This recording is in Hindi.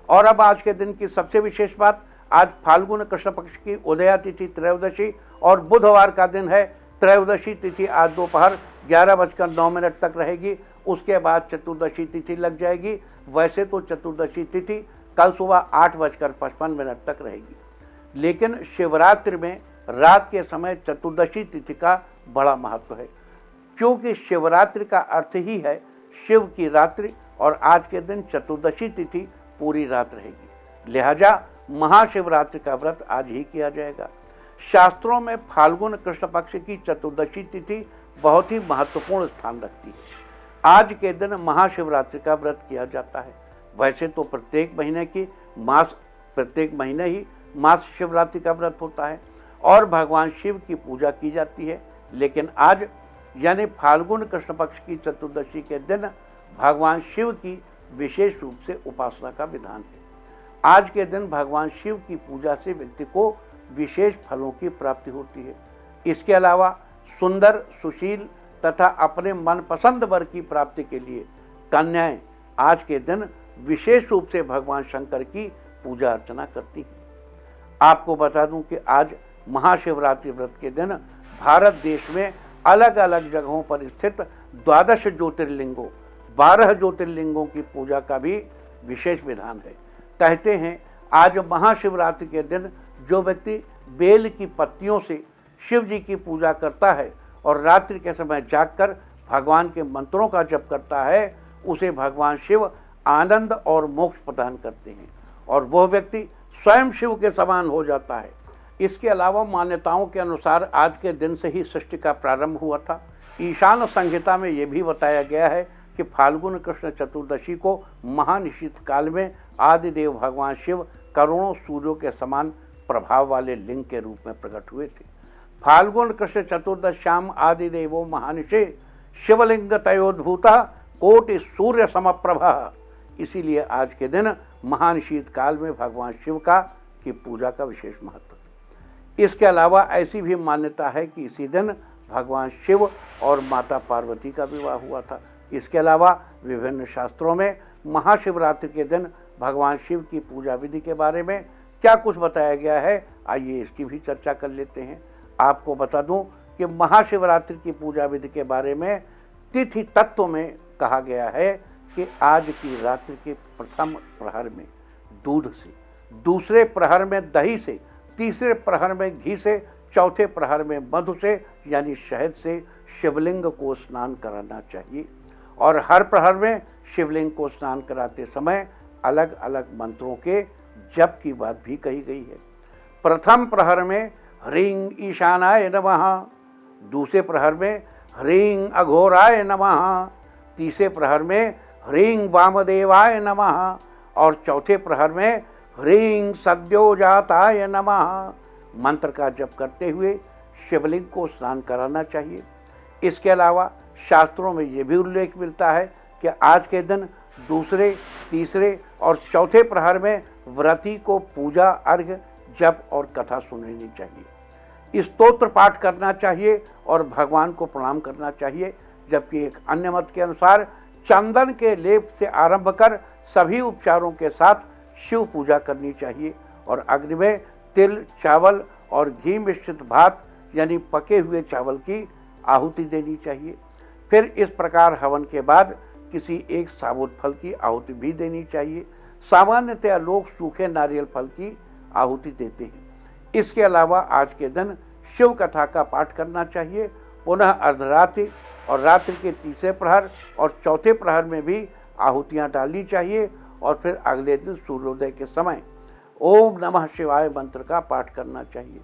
और अब आज के दिन की सबसे विशेष बात, आज फाल्गुन कृष्ण पक्ष की उदया तिथि त्रयोदशी और बुधवार का दिन है। त्रयोदशी तिथि आज दोपहर 11:09 तक रहेगी, उसके बाद चतुर्दशी तिथि लग जाएगी। वैसे तो चतुर्दशी तिथि कल सुबह 8:55 तक रहेगी, लेकिन शिवरात्रि में रात के समय चतुर्दशी तिथि का बड़ा महत्व है, क्योंकि शिवरात्रि का अर्थ ही है शिव की रात्रि, और आज के दिन चतुर्दशी तिथि पूरी रात रहेगी। लिहाजा महाशिवरात्रि का व्रत आज ही किया जाएगा। शास्त्रों में फाल्गुन कृष्ण पक्ष की चतुर्दशी तिथि बहुत ही महत्वपूर्ण स्थान रखती है। आज के दिन महाशिवरात्रि का व्रत किया जाता है। वैसे तो प्रत्येक महीने ही मास शिवरात्रि का व्रत होता है और भगवान शिव की पूजा की जाती है, लेकिन आज यानी फाल्गुन कृष्ण पक्ष की चतुर्दशी के दिन भगवान शिव की विशेष रूप से उपासना का विधान है। आज के दिन भगवान शिव की पूजा से व्यक्ति को विशेष फलों की प्राप्ति होती है। इसके अलावा सुंदर, सुशील तथा अपने मनपसंद वर की प्राप्ति के लिए कन्याएं आज के दिन विशेष रूप से भगवान शंकर की पूजा अर्चना करती हैं। आपको बता दूं कि आज महाशिवरात्रि व्रत के दिन भारत देश में अलग अलग जगहों पर स्थित 12 ज्योतिर्लिंगों की पूजा का भी विशेष विधान है। कहते हैं आज महाशिवरात्रि के दिन जो व्यक्ति बेल की पत्तियों से शिव जी की पूजा करता है और रात्रि के समय जागकर भगवान के मंत्रों का जप करता है, उसे भगवान शिव आनंद और मोक्ष प्रदान करते हैं और वह व्यक्ति स्वयं शिव के समान हो जाता है। इसके अलावा मान्यताओं के अनुसार आज के दिन से ही सृष्टि का प्रारंभ हुआ था। ईशान संहिता में यह भी बताया गया है कि फाल्गुन कृष्ण चतुर्दशी को महानिशीत काल में आदिदेव भगवान शिव करोड़ों सूर्यों के समान प्रभाव वाले लिंग के रूप में प्रकट हुए थे। फाल्गुन कृष्ण चतुर्दश्याम आदिदेवो महानिशे शिवलिंग तयोद्भूता कोटि सूर्य समप्रभा। इसीलिए आज के दिन महानिशीत काल में भगवान शिव की पूजा का विशेष महत्व है। इसके अलावा ऐसी भी मान्यता है कि इसी दिन भगवान शिव और माता पार्वती का विवाह हुआ था। इसके अलावा विभिन्न शास्त्रों में महाशिवरात्रि के दिन भगवान शिव की पूजा विधि के बारे में क्या कुछ बताया गया है, आइए इसकी भी चर्चा कर लेते हैं। आपको बता दूं कि महाशिवरात्रि की पूजा विधि के बारे में तिथि तत्व में कहा गया है कि आज की रात्रि के प्रथम प्रहर में दूध से, दूसरे प्रहर में दही से, तीसरे प्रहर में घी से, चौथे प्रहर में मधु से यानी शहद से शिवलिंग को स्नान कराना चाहिए और हर प्रहर में शिवलिंग को स्नान कराते समय अलग अलग मंत्रों के जप की बात भी कही गई है। प्रथम प्रहर में ह्रीं ईशानाय नमः, दूसरे प्रहर में ह्रीं अघोराय नमः, तीसरे प्रहर में ह्रीं वामदेवाय नमः और चौथे प्रहर में ह्रीं सद्योजाताय नमः मंत्र का जप करते हुए शिवलिंग को स्नान कराना चाहिए। इसके अलावा शास्त्रों में ये भी उल्लेख मिलता है कि आज के दिन दूसरे, तीसरे और चौथे प्रहर में व्रती को पूजा, अर्घ्य, जप और कथा सुननी चाहिए। स्तोत्र पाठ करना चाहिए और भगवान को प्रणाम करना चाहिए। जबकि एक अन्य मत के अनुसार चंदन के लेप से आरंभ कर सभी उपचारों के साथ शिव पूजा करनी चाहिए और अग्नि में तिल, चावल और घी मिश्रित भात यानी पके हुए चावल की आहुति देनी चाहिए। फिर इस प्रकार हवन के बाद किसी एक साबुत फल की आहुति भी देनी चाहिए। सामान्यतया लोग सूखे नारियल फल की आहुति देते हैं। इसके अलावा आज के दिन शिव कथा का पाठ करना चाहिए। पुनः अर्धरात्रि और रात्रि के तीसरे प्रहर और चौथे प्रहर में भी आहुतियाँ डालनी चाहिए और फिर अगले दिन सूर्योदय के समय ओम नमः शिवाय मंत्र का पाठ करना चाहिए।